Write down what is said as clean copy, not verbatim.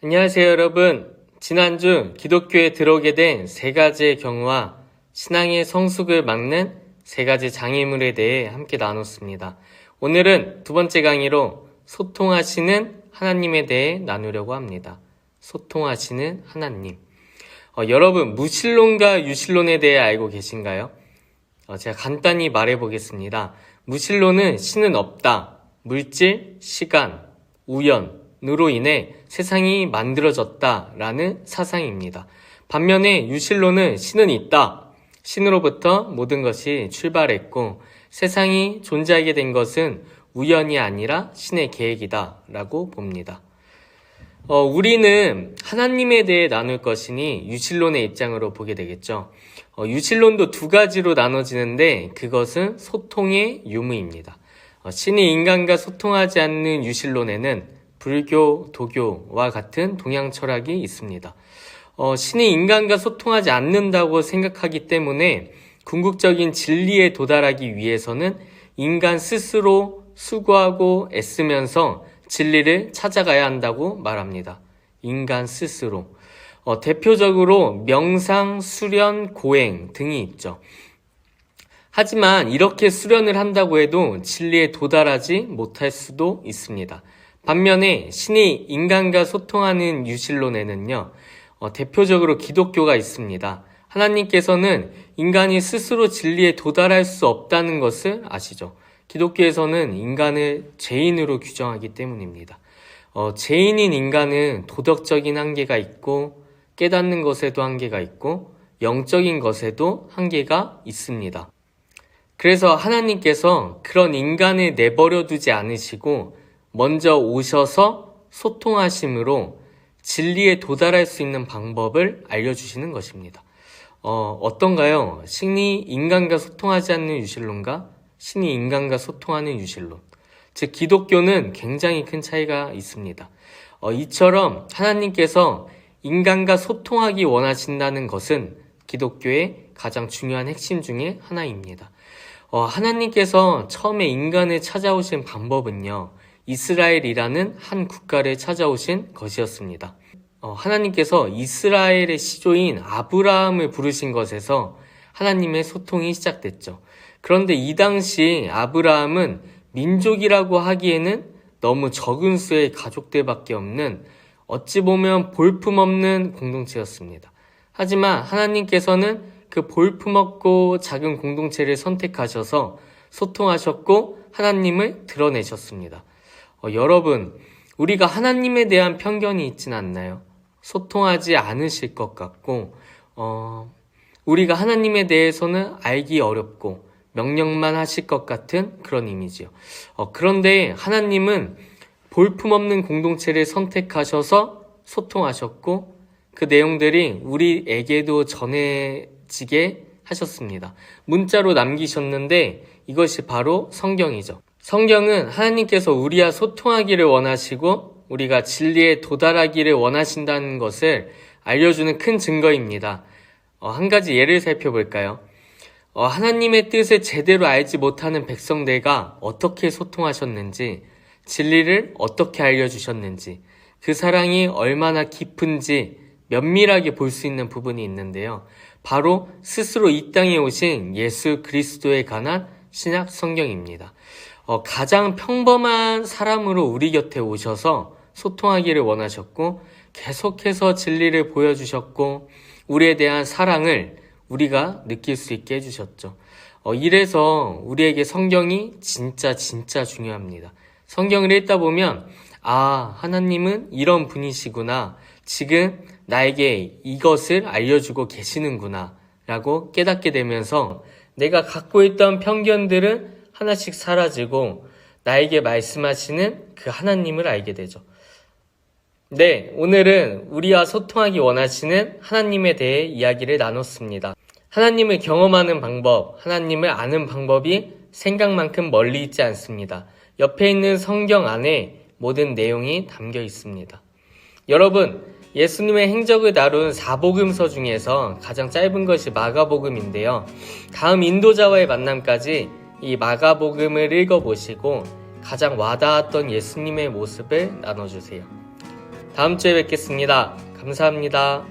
안녕하세요, 여러분. 지난주 기독교에 들어오게 된 세 가지의 경우와 신앙의 성숙을 막는 세 가지 장애물에 대해 함께 나눴습니다. 오늘은 두 번째 강의로 소통하시는 하나님에 대해 나누려고 합니다. 소통하시는 하나님. 여러분, 무신론과 유신론에 대해 알고 계신가요? 제가 간단히 말해 보겠습니다. 무신론은 신은 없다, 물질, 시간, 우연으로 인해 세상이 만들어졌다라는 사상입니다. 반면에 유신론은 신은 있다, 신으로부터 모든 것이 출발했고 세상이 존재하게 된 것은 우연이 아니라 신의 계획이다라고 봅니다. 우리는 하나님에 대해 나눌 것이니 유신론의 입장으로 보게 되겠죠. 유신론도 두 가지로 나눠지는데 그것은 소통의 유무입니다. 신이 인간과 소통하지 않는 유신론에는 불교, 도교와 같은 동양 철학이 있습니다. 신이 인간과 소통하지 않는다고 생각하기 때문에 궁극적인 진리에 도달하기 위해서는 인간 스스로 수고하고 애쓰면서 진리를 찾아가야 한다고 말합니다. 인간 스스로. 대표적으로 명상, 수련, 고행 등이 있죠. 하지만 이렇게 수련을 한다고 해도 진리에 도달하지 못할 수도 있습니다. 반면에 신이 인간과 소통하는 유신론에는요, 대표적으로 기독교가 있습니다. 하나님께서는 인간이 스스로 진리에 도달할 수 없다는 것을 아시죠? 기독교에서는 인간을 죄인으로 규정하기 때문입니다. 죄인인 인간은 도덕적인 한계가 있고 깨닫는 것에도 한계가 있고 영적인 것에도 한계가 있습니다. 그래서 하나님께서 그런 인간을 내버려 두지 않으시고 먼저 오셔서 소통하심으로 진리에 도달할 수 있는 방법을 알려주시는 것입니다. 어떤가요? 신이 인간과 소통하지 않는 유신론과 신이 인간과 소통하는 유신론. 즉 기독교는 굉장히 큰 차이가 있습니다. 이처럼 하나님께서 인간과 소통하기 원하신다는 것은 기독교의 가장 중요한 핵심 중에 하나입니다. 하나님께서 처음에 인간을 찾아오신 방법은요, 이스라엘이라는 한 국가를 찾아오신 것이었습니다. 하나님께서 이스라엘의 시조인 아브라함을 부르신 것에서 하나님의 소통이 시작됐죠. 그런데 이 당시 아브라함은 민족이라고 하기에는 너무 적은 수의 가족들밖에 없는 어찌 보면 볼품없는 공동체였습니다. 하지만 하나님께서는 그 볼품없고 작은 공동체를 선택하셔서 소통하셨고 하나님을 드러내셨습니다. 여러분, 우리가 하나님에 대한 편견이 있진 않나요? 소통하지 않으실 것 같고 우리가 하나님에 대해서는 알기 어렵고 명령만 하실 것 같은 그런 이미지요. 그런데 하나님은 볼품없는 공동체를 선택하셔서 소통하셨고 그 내용들이 우리에게도 전해지게 하셨습니다. 문자로 남기셨는데 이것이 바로 성경이죠. 성경은 하나님께서 우리와 소통하기를 원하시고 우리가 진리에 도달하기를 원하신다는 것을 알려주는 큰 증거입니다. 한 가지 예를 살펴볼까요? 하나님의 뜻을 제대로 알지 못하는 백성들과 어떻게 소통하셨는지, 진리를 어떻게 알려주셨는지, 그 사랑이 얼마나 깊은지 면밀하게 볼 수 있는 부분이 있는데요. 바로 스스로 이 땅에 오신 예수 그리스도에 관한 신약 성경입니다. 가장 평범한 사람으로 우리 곁에 오셔서 소통하기를 원하셨고 계속해서 진리를 보여주셨고 우리에 대한 사랑을 우리가 느낄 수 있게 해주셨죠. 이래서 우리에게 성경이 진짜 중요합니다. 성경을 읽다 보면 하나님은 이런 분이시구나, 지금 나에게 이것을 알려주고 계시는구나 라고 깨닫게 되면서 내가 갖고 있던 편견들은 하나씩 사라지고 나에게 말씀하시는 그 하나님을 알게 되죠. 네, 오늘은 우리와 소통하기 원하시는 하나님에 대해 이야기를 나눴습니다. 하나님을 경험하는 방법, 하나님을 아는 방법이 생각만큼 멀리 있지 않습니다. 옆에 있는 성경 안에 모든 내용이 담겨 있습니다. 여러분, 예수님의 행적을 다룬 사복음서 중에서 가장 짧은 것이 마가복음인데요. 다음 인도자와의 만남까지 이 마가복음을 읽어보시고 가장 와닿았던 예수님의 모습을 나눠주세요. 다음 주에 뵙겠습니다. 감사합니다.